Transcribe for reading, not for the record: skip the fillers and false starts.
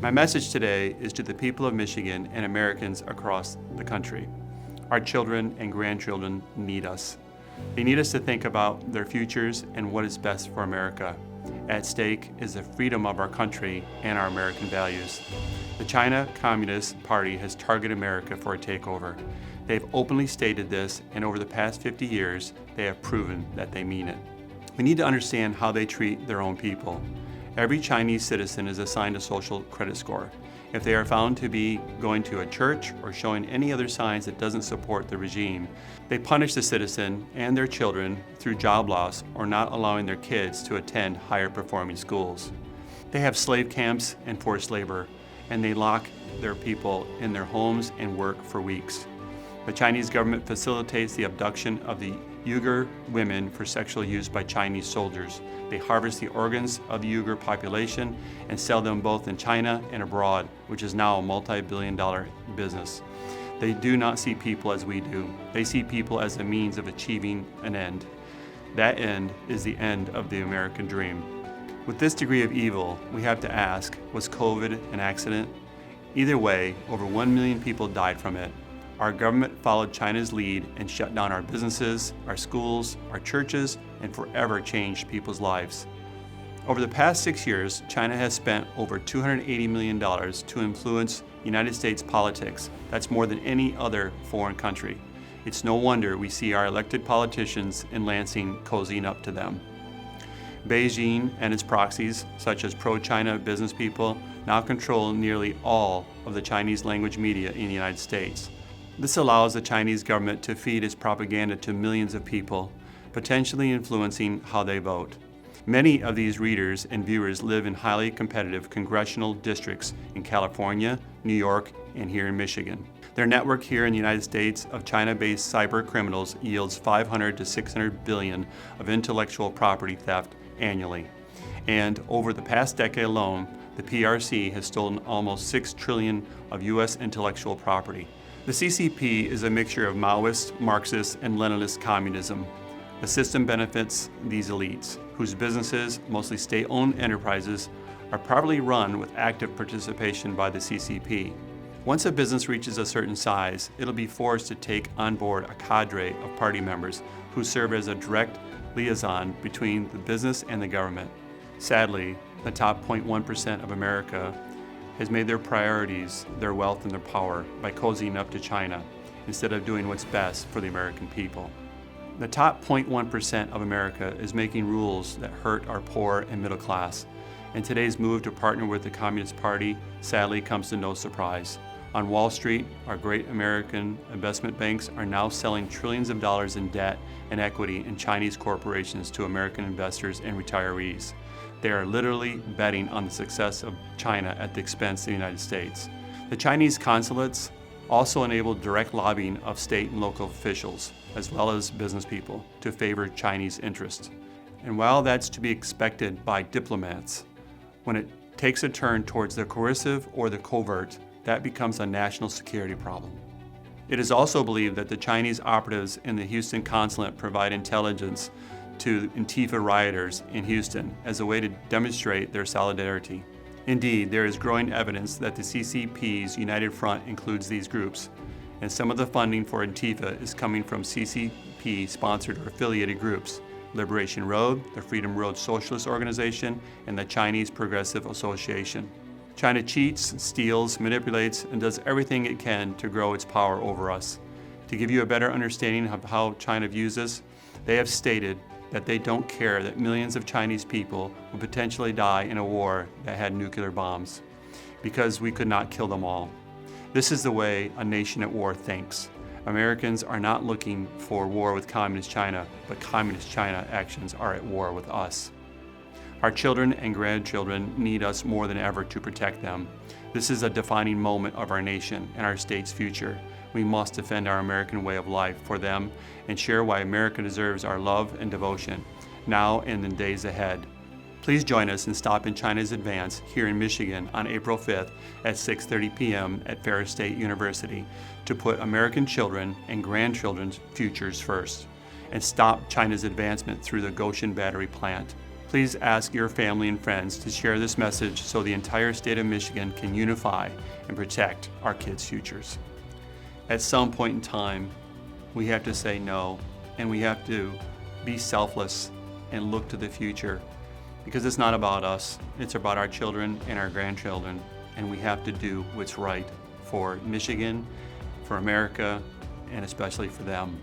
My message today is to the people of Michigan and Americans across the country. Our children and grandchildren need us. They need us to think about their futures and what is best for America. At stake is the freedom of our country and our American values. The China Communist Party has targeted America for a takeover. They've openly stated this, and over the past 50 years, they have proven that they mean it. We need to understand how they treat their own people. Every Chinese citizen is assigned a social credit score. If they are found to be going to a church or showing any other signs that doesn't support the regime, they punish the citizen and their children through job loss or not allowing their kids to attend higher performing schools. They have slave camps and forced labor, and they lock their people in their homes and work for weeks. The Chinese government facilitates the abduction of the Uyghur women for sexual use by Chinese soldiers. They harvest the organs of the Uyghur population and sell them both in China and abroad, which is now a multi-billion-dollar business. They do not see people as we do. They see people as a means of achieving an end. That end is the end of the American dream. With this degree of evil, we have to ask, was COVID an accident? Either way, over 1 million people died from it. Our government followed China's lead and shut down our businesses, our schools, our churches, and forever changed people's lives. Over the past 6 years, China has spent over $280 million to influence United States politics. That's more than any other foreign country. It's no wonder we see our elected politicians in Lansing cozying up to them. Beijing and its proxies, such as pro-China business people, now control nearly all of the Chinese language media in the United States. This allows the Chinese government to feed its propaganda to millions of people, potentially influencing how they vote. Many of these readers and viewers live in highly competitive congressional districts in California, New York, and here in Michigan. Their network here in the United States of China-based cyber criminals yields 500 to 600 billion of intellectual property theft annually. And over the past decade alone, the PRC has stolen almost 6 trillion of U.S. intellectual property. The CCP is a mixture of Maoist, Marxist, and Leninist communism. The system benefits these elites, whose businesses, mostly state-owned enterprises, are probably run with active participation by the CCP. Once a business reaches a certain size, it'll be forced to take on board a cadre of party members who serve as a direct liaison between the business and the government. Sadly, the top 0.1% of America has made their priorities their wealth and their power by cozying up to China instead of doing what's best for the American people. The top 0.1% of America is making rules that hurt our poor and middle class, and today's move to partner with the Communist Party sadly comes to no surprise. On Wall Street, our great American investment banks are now selling trillions of dollars in debt and equity in Chinese corporations to American investors and retirees. They are literally betting on the success of China at the expense of the United States. The Chinese consulates also enable direct lobbying of state and local officials, as well as business people, to favor Chinese interests. And while that's to be expected by diplomats, when it takes a turn towards the coercive or the covert, that becomes a national security problem. It is also believed that the Chinese operatives in the Houston consulate provide intelligence to Antifa rioters in Houston as a way to demonstrate their solidarity. Indeed, there is growing evidence that the CCP's United Front includes these groups, and some of the funding for Antifa is coming from CCP-sponsored or affiliated groups: Liberation Road, the Freedom Road Socialist Organization, and the Chinese Progressive Association. China cheats, steals, manipulates, and does everything it can to grow its power over us. To give you a better understanding of how China views us, they have stated that they don't care that millions of Chinese people will potentially die in a war that had nuclear bombs, because we could not kill them all. This is the way a nation at war thinks. Americans are not looking for war with Communist China, but Communist China actions are at war with us. Our children and grandchildren need us more than ever to protect them. This is a defining moment of our nation and our state's future. We must defend our American way of life for them and share why America deserves our love and devotion, now and in days ahead. Please join us and stop in China's advance here in Michigan on April 5th at 6:30 p.m. at Ferris State University to put American children and grandchildren's futures first and stop China's advancement through the Goshen Battery Plant. Please ask your family and friends to share this message so the entire state of Michigan can unify and protect our kids' futures. At some point in time, we have to say no, and we have to be selfless and look to the future, because it's not about us, it's about our children and our grandchildren, and we have to do what's right for Michigan, for America, and especially for them.